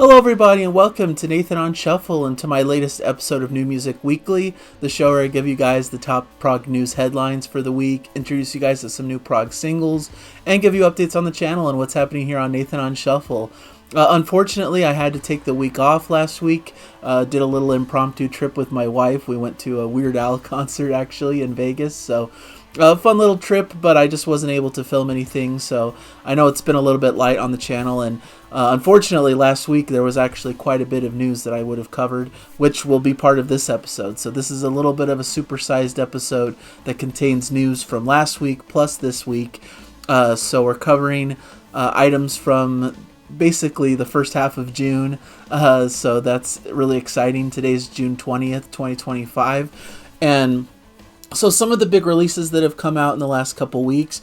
Hello, everybody, and welcome to Nathan on Shuffle and to my latest episode of New Music Weekly, the show where I give you guys the top prog news headlines for the week, introduce you guys to some new prog singles, and give you updates on the channel and what's happening here on Nathan on Shuffle. Unfortunately, I had to take the week off last week. Did a little impromptu trip with my wife. We went to a Weird Al concert, actually, in Vegas, so fun little trip, but I just wasn't able to film anything, so I know it's been a little bit light on the channel, and unfortunately last week there was actually quite a bit of news that I would have covered, which will be part of this episode. So this is a little bit of a supersized episode that contains news from last week plus this week. So we're covering items from basically the first half of June, so that's really exciting. Today's June 20th, 2025, and so some of the big releases that have come out in the last couple weeks.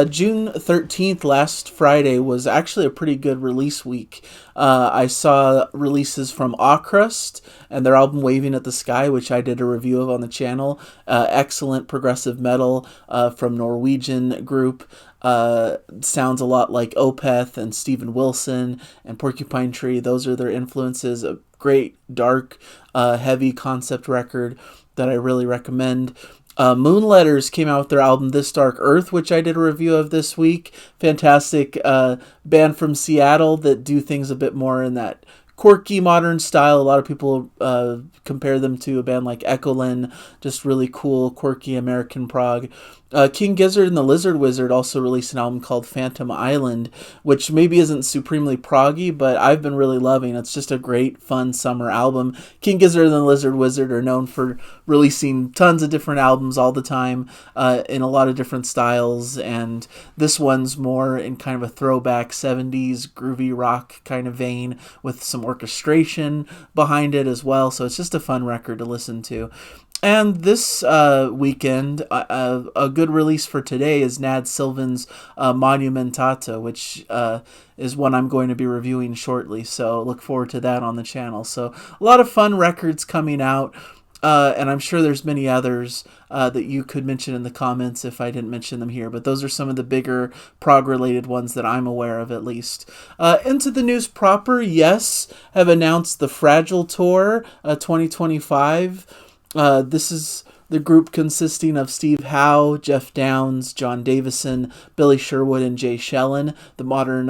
June 13th, last Friday, was actually a pretty good release week. I saw releases from Awcrust and their album Waving at the Sky, which I did a review of on the channel. Excellent progressive metal from Norwegian group. Sounds a lot like Opeth and Steven Wilson and Porcupine Tree. Those are their influences. A great, dark, heavy concept record that I really recommend. Moonletters came out with their album This Dark Earth, which I did a review of this week. Fantastic band from Seattle that do things a bit more in that quirky modern style. A lot of people compare them to a band like Echolin, just really cool, quirky American prog. King Gizzard and the Lizard Wizard also released an album called Phantom Island, which maybe isn't supremely proggy, but I've been really loving. It's just a great, fun summer album. King Gizzard and the Lizard Wizard are known for releasing tons of different albums all the time in a lot of different styles, and this one's more in kind of a throwback 70s groovy rock kind of vein with some orchestration behind it as well, so it's just a fun record to listen to. And this weekend, a good release for today is Nad Sylvan's Monumentata, which is one I'm going to be reviewing shortly, so look forward to that on the channel. So a lot of fun records coming out, and I'm sure there's many others that you could mention in the comments if I didn't mention them here, but those are some of the bigger prog-related ones that I'm aware of, at least. Into the news proper, Yes have announced the Fragile Tour 2025. This is the group consisting of Steve Howe, Jeff Downes, John Davison, Billy Sherwood, and Jay Shellen, the modern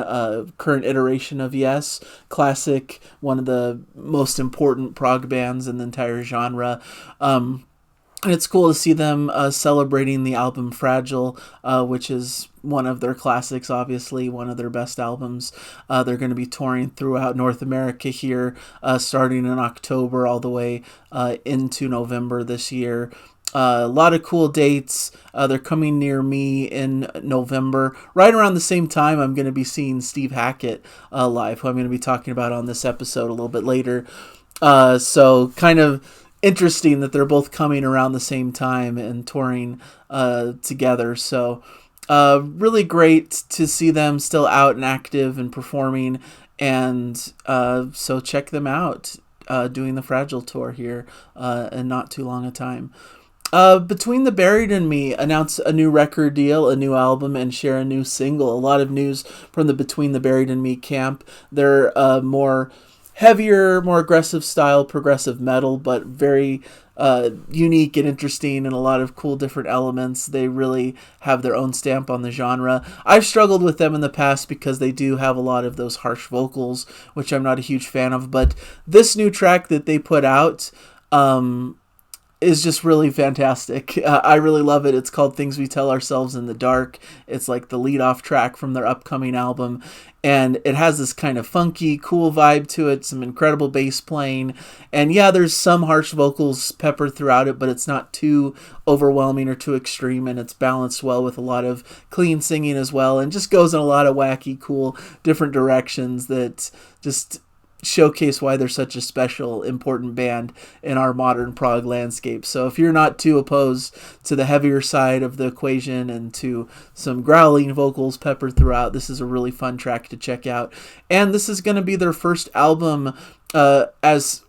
current iteration of Yes. Classic, one of the most important prog bands in the entire genre. And it's cool to see them celebrating the album Fragile, which is one of their classics, obviously, one of their best albums. They're going to be touring throughout North America here, starting in October all the way into November this year. A lot of cool dates. They're coming near me in November. Right around the same time, I'm going to be seeing Steve Hackett live, who I'm going to be talking about on this episode a little bit later. So kind of interesting that they're both coming around the same time and touring together. So really great to see them still out and active and performing. And so check them out doing the Fragile Tour here in not too long a time. Between the Buried and Me announced a new record deal, a new album, and share a new single. A lot of news from the Between the Buried and Me camp. They're more heavier, more aggressive style, progressive metal, but very unique and interesting and a lot of cool different elements. They really have their own stamp on the genre. I've struggled with them in the past because they do have a lot of those harsh vocals, which I'm not a huge fan of, but this new track that they put out is just really fantastic. I really love it. It's called Things We Tell Ourselves in the Dark. It's like the lead-off track from their upcoming album, and it has this kind of funky, cool vibe to it, some incredible bass playing, and yeah, there's some harsh vocals peppered throughout it, but it's not too overwhelming or too extreme, and it's balanced well with a lot of clean singing as well, and just goes in a lot of wacky, cool, different directions that just showcase why they're such a special, important band in our modern prog landscape. So if you're not too opposed to the heavier side of the equation and to some growling vocals peppered throughout, this is a really fun track to check out. And this is going to be their first album as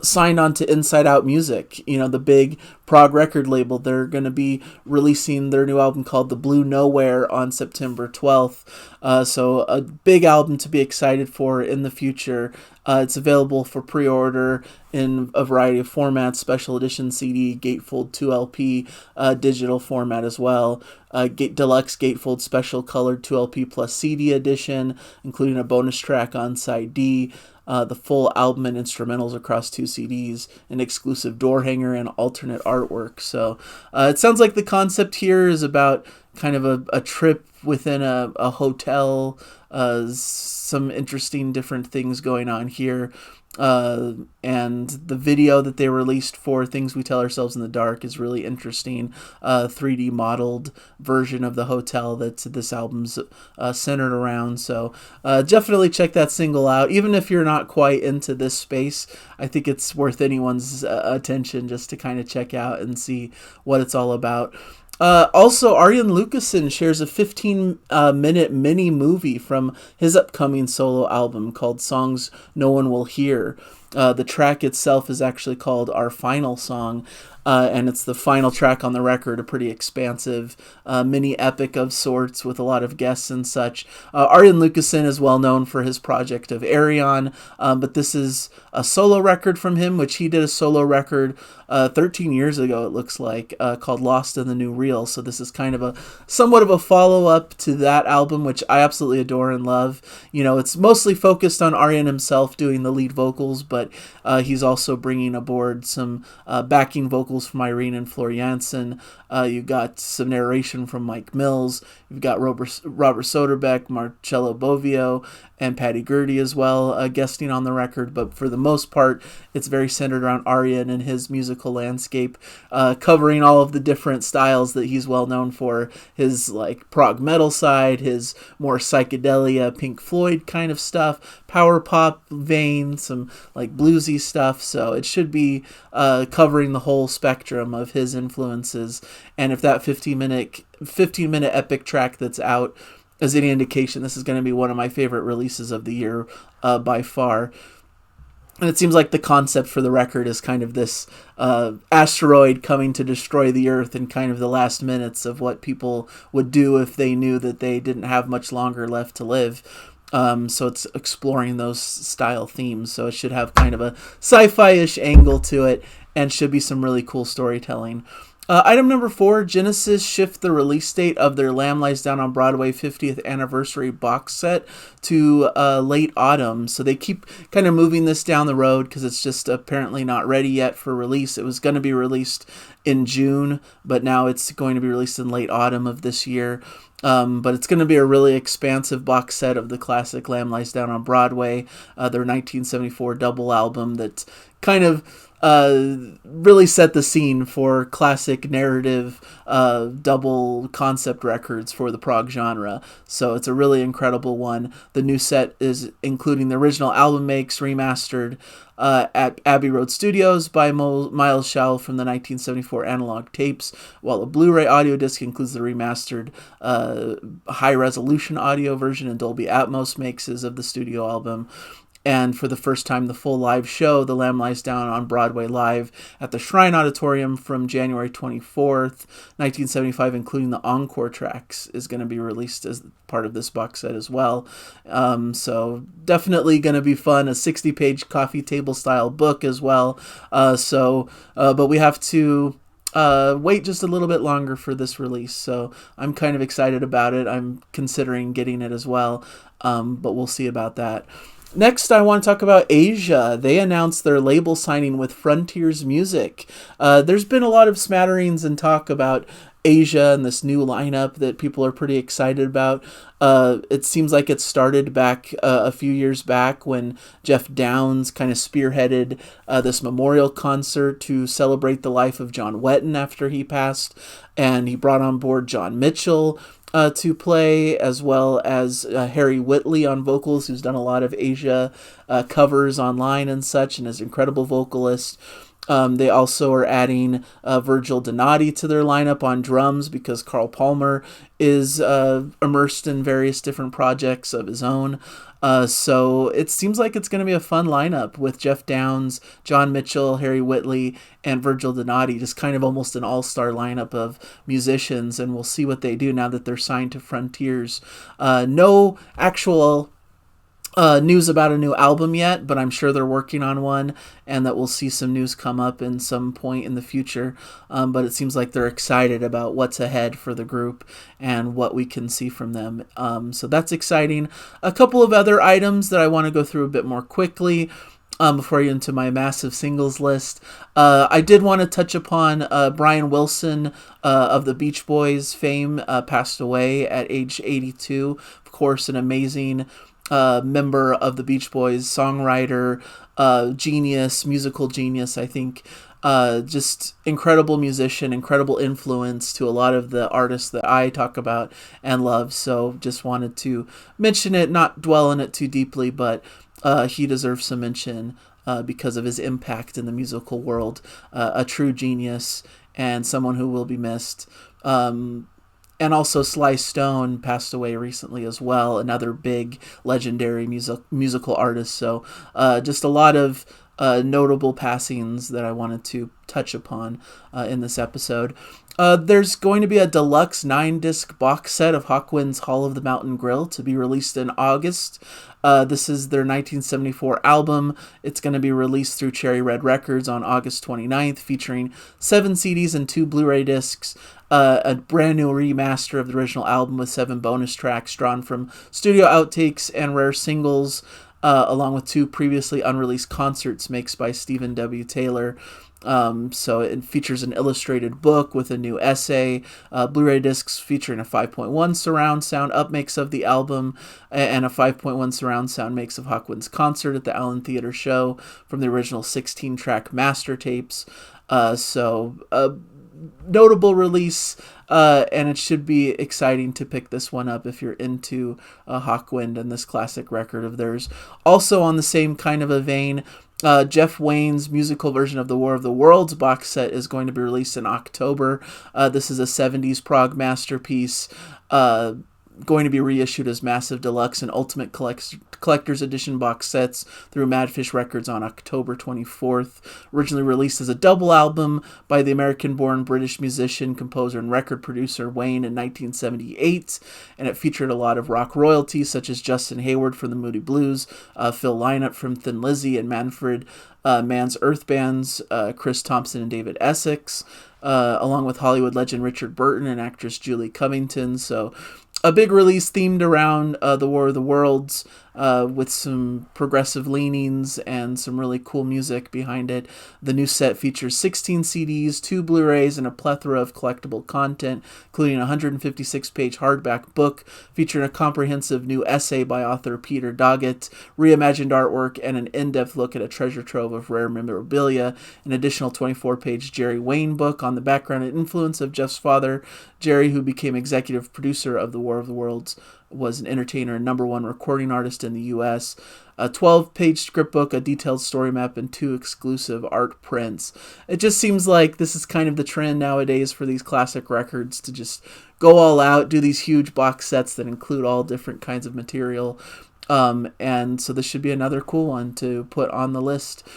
signed on to Inside Out Music, the big prog record label. They're going to be releasing their new album called The Blue Nowhere on September 12th. So a big album to be excited for in the future. It's available for pre-order in a variety of formats: special edition CD, gatefold 2LP, digital format as well. Deluxe gatefold special colored 2LP plus CD edition, including a bonus track on side D. The full album and instrumentals across 2 CDs, an exclusive door hanger, and alternate artwork. So it sounds like the concept here is about kind of a trip within a hotel, some interesting different things going on here. And the video that they released for Things We Tell Ourselves in the Dark is really interesting. 3D modeled version of the hotel that this album's centered around. So definitely check that single out. Even if you're not quite into this space, I think it's worth anyone's attention just to kind of check out and see what it's all about. Also, Arjen Lucassen shares a 15-minute mini movie from his upcoming solo album called Songs No One Will Hear. The track itself is actually called Our Final Song, and it's the final track on the record, a pretty expansive mini epic of sorts with a lot of guests and such. Arjen Lucassen is well known for his project of Arion, but this is a solo record from him, which he did a solo record 13 years ago, it looks like, called Lost in the New Reel. So this is kind of somewhat of a follow-up to that album, which I absolutely adore and love. It's mostly focused on Arjen himself doing the lead vocals, but he's also bringing aboard some backing vocals from Irene and Floor Jansen. You've got some narration from Mike Mills. You've got Robert Soderbeck, Marcello Bovio, and Patty Gurdy as well, guesting on the record. But for the most part, it's very centered around Arjen and his musical landscape, covering all of the different styles that he's well known for. His prog metal side, his more psychedelia, Pink Floyd kind of stuff, power pop vein, some bluesy stuff. So it should be covering the whole spectrum of his influences. And if that 15-minute epic track that's out is any indication, this is going to be one of my favorite releases of the year by far. And it seems like the concept for the record is kind of this asteroid coming to destroy the Earth in kind of the last minutes of what people would do if they knew that they didn't have much longer left to live. So it's exploring those style themes. So it should have kind of a sci-fi-ish angle to it and should be some really cool storytelling. Item number 4, Genesis shift the release date of their Lamb Lies Down on Broadway 50th anniversary box set to late autumn. So they keep kind of moving this down the road because it's just apparently not ready yet for release. It was going to be released in June, but now it's going to be released in late autumn of this year. But it's going to be a really expansive box set of the classic Lamb Lies Down on Broadway, their 1974 double album that kind of really set the scene for classic narrative double concept records for the prog genre. So it's a really incredible one. The new set is including the original album makes remastered at Abbey Road Studios by Miles Schall from the 1974 analog tapes, while the Blu-ray audio disc includes the remastered high-resolution audio version and Dolby Atmos mixes of the studio album. And for the first time, the full live show, The Lamb Lies Down on Broadway Live at the Shrine Auditorium from January 24th, 1975, including the encore tracks, is going to be released as part of this box set as well. So definitely going to be fun. A 60-page coffee table style book as well. But we have to wait just a little bit longer for this release. So I'm kind of excited about it. I'm considering getting it as well. But we'll see about that. Next, I want to talk about Asia. They announced their label signing with Frontiers Music. There's been a lot of smatterings and talk about Asia and this new lineup that people are pretty excited about. It seems like it started back a few years back when Jeff Downes kind of spearheaded this memorial concert to celebrate the life of John Wetton after he passed. And he brought on board John Mitchell to play, as well as Harry Whitley on vocals, who's done a lot of Asia covers online and such, and is an incredible vocalist. They also are adding Virgil Donati to their lineup on drums because Carl Palmer is immersed in various different projects of his own. So it seems like it's going to be a fun lineup with Jeff Downs, John Mitchell, Harry Whitley, and Virgil Donati, just kind of almost an all-star lineup of musicians, and we'll see what they do now that they're signed to Frontiers. No actual news about a new album yet, but I'm sure they're working on one, and that we'll see some news come up in some point in the future. But it seems like they're excited about what's ahead for the group and what we can see from them. So that's exciting. A couple of other items that I want to go through a bit more quickly. Before I get into my massive singles list, I did want to touch upon Brian Wilson of the Beach Boys fame, passed away at age 82. Of course, an amazing member of the Beach Boys, songwriter, genius, musical genius, I think. Just incredible musician, incredible influence to a lot of the artists that I talk about and love. So just wanted to mention it, not dwell on it too deeply, but he deserves some mention because of his impact in the musical world. A true genius and someone who will be missed. And also Sly Stone passed away recently as well, another big legendary musical artist. So just a lot of notable passings that I wanted to touch upon in this episode. There's going to be a deluxe 9-disc box set of Hawkwind's Hall of the Mountain Grill to be released in August. This is their 1974 album. It's going to be released through Cherry Red Records on August 29th, featuring 7 CDs and 2 Blu-ray discs. A brand new remaster of the original album with 7 bonus tracks drawn from studio outtakes and rare singles, along with 2 previously unreleased concerts mixed by Stephen W. Taylor. So it features an illustrated book with a new essay, Blu-ray discs featuring a 5.1 surround sound upmix of the album, and a 5.1 surround sound mix of Hawkwind's concert at the Allen Theater show from the original 16-track master tapes. Notable release, and it should be exciting to pick this one up if you're into Hawkwind and this classic record of theirs. Also on the same kind of a vein, Jeff Wayne's musical version of the War of the Worlds box set is going to be released in October. This is a 70s prog masterpiece, going to be reissued as massive deluxe and ultimate collector's edition box sets through Madfish Records on October 24th. Originally released as a double album by the American-born British musician, composer, and record producer Wayne in 1978, and it featured a lot of rock royalty such as Justin Hayward from the Moody Blues, Phil Lynott from Thin Lizzy, and Manfred Mann's Earth Bands, Chris Thompson and David Essex, along with Hollywood legend Richard Burton and actress Julie Covington. So a big release themed around the War of the Worlds, with some progressive leanings and some really cool music behind it. The new set features 16 CDs, 2 Blu-rays, and a plethora of collectible content, including a 156-page hardback book featuring a comprehensive new essay by author Peter Doggett, reimagined artwork, and an in-depth look at a treasure trove of rare memorabilia. An additional 24-page Jerry Wayne book on the background and influence of Jeff's father, Jerry, who became executive producer of the War of the Worlds, was an entertainer and #1 recording artist in the U.S. A 12-page script book, a detailed story map, and 2 exclusive art prints. It just seems like this is kind of the trend nowadays for these classic records to just go all out, do these huge box sets that include all different kinds of material. And so this should be another cool one to put on the list.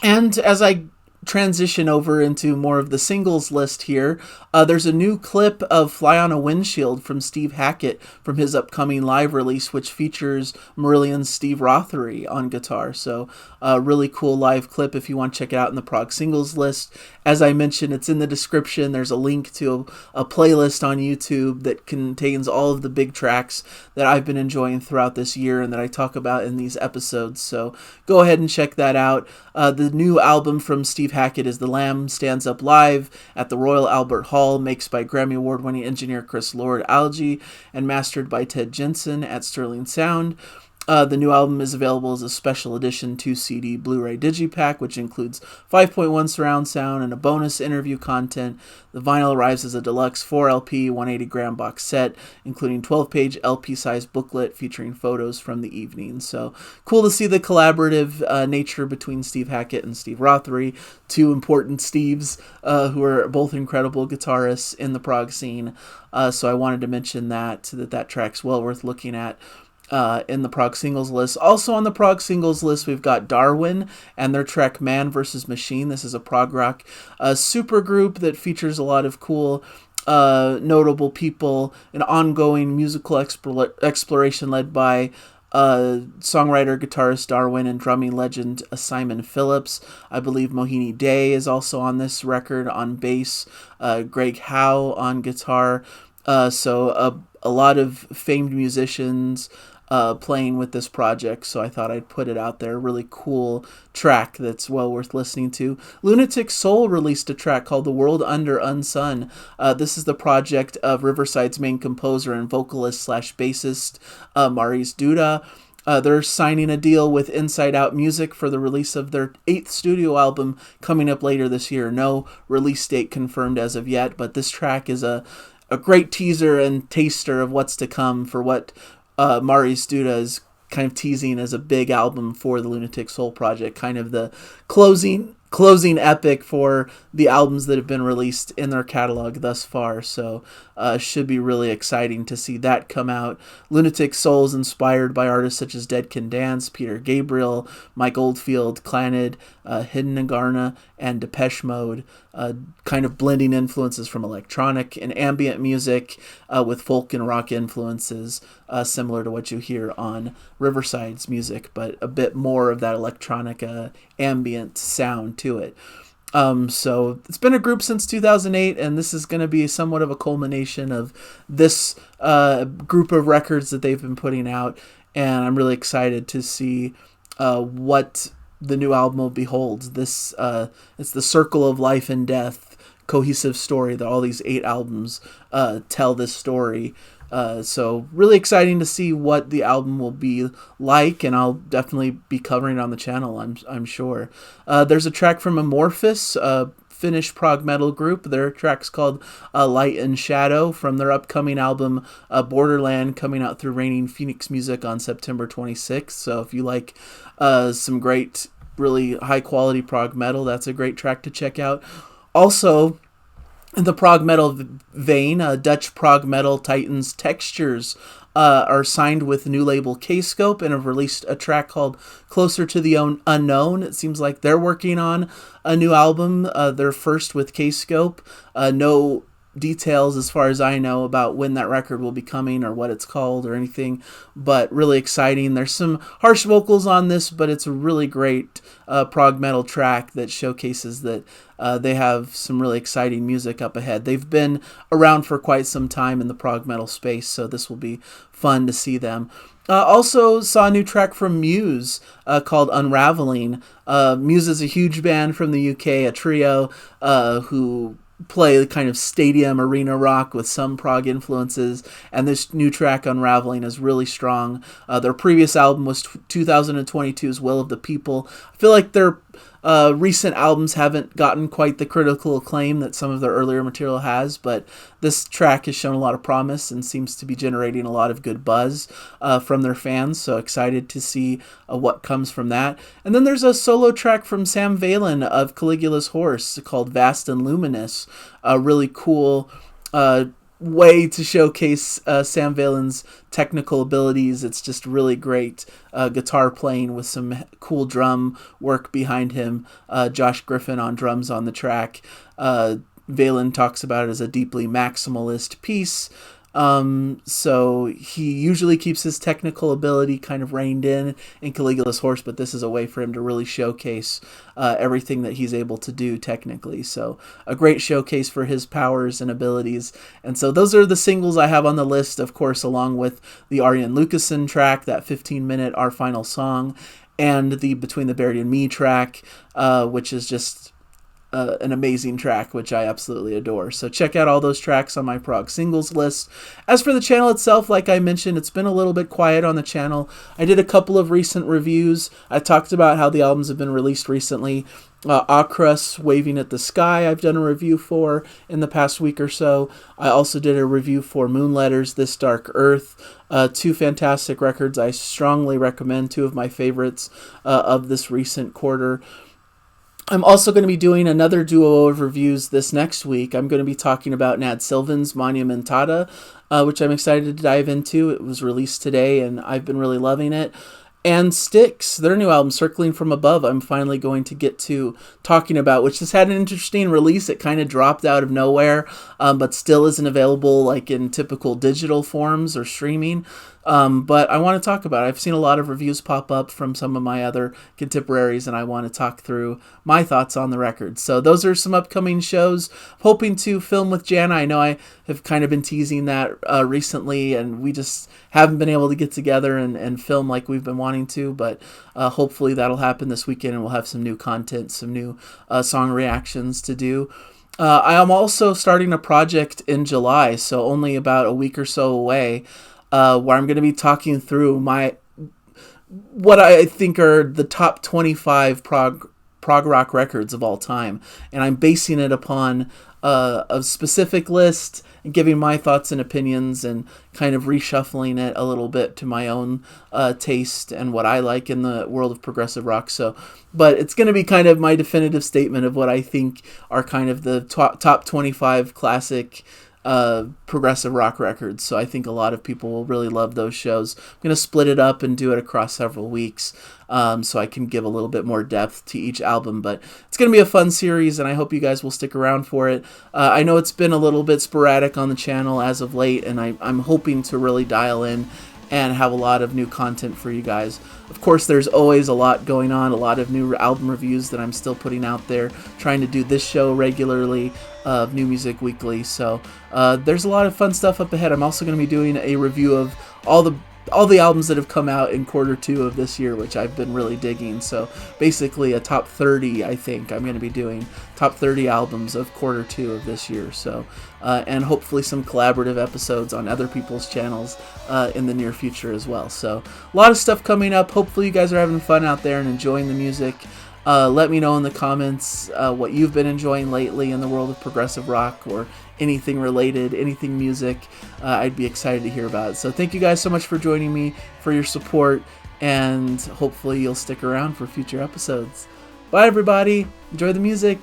And as I transition over into more of the singles list here, there's a new clip of Fly on a Windshield from Steve Hackett from his upcoming live release, which features Marillion's Steve Rothery on guitar. So a really cool live clip if you want to check it out in the Prog singles list. As I mentioned, it's in the description. There's a link to a playlist on YouTube that contains all of the big tracks that I've been enjoying throughout this year and that I talk about in these episodes. So go ahead and check that out. The new album from Steve Hackett is The Lamb Stands Up Live at the Royal Albert Hall, mixed by Grammy Award-winning engineer Chris Lord-Alge and mastered by Ted Jensen at Sterling Sound. The new album is available as a special edition 2-CD Blu-ray Digipack, which includes 5.1 surround sound and a bonus interview content. The vinyl arrives as a deluxe 4LP 180-gram box set, including 12-page LP-sized booklet featuring photos from the evening. So cool to see the collaborative nature between Steve Hackett and Steve Rothery, 2 important Steves who are both incredible guitarists in the prog scene. So I wanted to mention that track's well worth looking at. in the Prog Singles list. Also on the Prog Singles list, we've got Darwin and their track Man vs. Machine. This is a prog rock super group that features a lot of cool, notable people, an ongoing musical exploration led by songwriter, guitarist Darwin, and drumming legend Simon Phillips. I believe Mohini Day is also on this record on bass, Greg Howe on guitar. So a lot of famed musicians playing with this project, so I thought I'd put it out there. Really cool track that's well worth listening to. Lunatic Soul released a track called The World Under Unsun. This is the project of Riverside's main composer and vocalist / bassist, Maurice Duda. They're signing a deal with Inside Out Music for the release of their 8th studio album coming up later this year. No release date confirmed as of yet, but this track is a great teaser and taster of what's to come for what Maurice Duda is kind of teasing as a big album for the Lunatic Soul project, kind of the closing epic for the albums that have been released in their catalog thus far. So should be really exciting to see that come out. Lunatic Soul is inspired by artists such as Dead Can Dance, Peter Gabriel, Mike Oldfield, Clannad, Hidden Nagarna, and Depeche Mode, kind of blending influences from electronic and ambient music with folk and rock influences, similar to what you hear on Riverside's music, but a bit more of that electronic ambient sound to it. So it's been a group since 2008, and this is going to be somewhat of a culmination of this group of records that they've been putting out, and I'm really excited to see what the new album will behold. This it's the circle of life and death, cohesive story that all these 8 albums tell this story. So really exciting to see what the album will be like, and I'll definitely be covering it on the channel, I'm sure. There's a track from Amorphous, a Finnish prog metal group. Their track's called Light and Shadow from their upcoming album Borderland, coming out through Reigning Phoenix Music on September 26th. So if you like some great, really high quality prog metal, that's a great track to check out. Also, in the prog metal vein, Dutch prog metal titans Textures are signed with new label K-Scope and have released a track called Closer to the Unknown. It seems like they're working on a new album, their first with K-Scope. No details as far as I know about when that record will be coming or what it's called or anything, but really exciting. There's some harsh vocals on this, but it's a really great prog metal track that showcases that they have some really exciting music up ahead. They've been around for quite some time in the prog metal space, so this will be fun to see them. Also saw a new track from Muse called Unraveling. Muse is a huge band from the UK, a trio who play kind of stadium arena rock with some prog influences, and this new track Unraveling is really strong. Their previous album was 2022's Will of the People. I feel like their recent albums haven't gotten quite the critical acclaim that some of their earlier material has, but this track has shown a lot of promise and seems to be generating a lot of good buzz from their fans, so excited to see what comes from that. And then there's a solo track from Sam Valen of Caligula's Horse called Vast and Luminous, a really cool way to showcase Sam Valen's technical abilities. It's just really great guitar playing with some cool drum work behind him. Josh Griffin on drums on the track. Valen talks about it as a deeply maximalist piece. So he usually keeps his technical ability kind of reined in Caligula's Horse, but this is a way for him to really showcase everything that he's able to do technically. So a great showcase for his powers and abilities. And so those are the singles I have on the list, of course, along with the Arjen Lucassen track, that 15-minute Our Final Song, and the Between the Buried and Me track, which is just an amazing track, which I absolutely adore. So check out all those tracks on my prog singles list. As for the channel itself, like I mentioned, it's been a little bit quiet on the channel. I did a couple of recent reviews. I talked about how the albums have been released recently. Acrus, Waving at the Sky, I've done a review for in the past week or so. I also did a review for Moonletters, This Dark Earth. 2 fantastic records I strongly recommend, 2 of my favorites of this recent quarter. I'm also going to be doing another duo of reviews this next week. I'm going to be talking about Nad Sylvan's Monumentada, which I'm excited to dive into. It was released today, and I've been really loving it. And Styx, their new album, Circling from Above, I'm finally going to get to talking about, which has had an interesting release. It kind of dropped out of nowhere, but still isn't available like in typical digital forms or streaming. But I want to talk about it. I've seen a lot of reviews pop up from some of my other contemporaries, and I want to talk through my thoughts on the record. So those are some upcoming shows. Hoping to film with Jana. I know I have kind of been teasing that recently, and we just haven't been able to get together and film like we've been wanting to, but hopefully that'll happen this weekend, and we'll have some new content, some new song reactions to do. I am also starting a project in July, so only about a week or so away, where I'm going to be talking through what I think are the top 25 prog rock records of all time, and I'm basing it upon a specific list and giving my thoughts and opinions and kind of reshuffling it a little bit to my own taste and what I like in the world of progressive rock. So, but it's going to be kind of my definitive statement of what I think are kind of the top 25 classic progressive rock records. So I think a lot of people will really love those shows. I'm going to split it up and do it across several weeks, so I can give a little bit more depth to each album. But it's going to be a fun series, and I hope you guys will stick around for it. I know it's been a little bit sporadic on the channel as of late, and I'm hoping to really dial in and have a lot of new content for you guys. Of course, there's always a lot going on, a lot of new album reviews that I'm still putting out there, trying to do this show regularly, New Music Weekly. So there's a lot of fun stuff up ahead. I'm also going to be doing a review of all the albums that have come out in Q2 of this year, which I've been really digging. So basically a top 30, I think I'm going to be doing top 30 albums of Q2 of this year. So and hopefully some collaborative episodes on other people's channels in the near future as well. So a lot of stuff coming up. Hopefully you guys are having fun out there and enjoying the music. Let me know in the comments what you've been enjoying lately in the world of progressive rock or anything related, anything music. I'd be excited to hear about it. So thank you guys so much for joining me, for your support, and hopefully you'll stick around for future episodes. Bye everybody. Enjoy the music.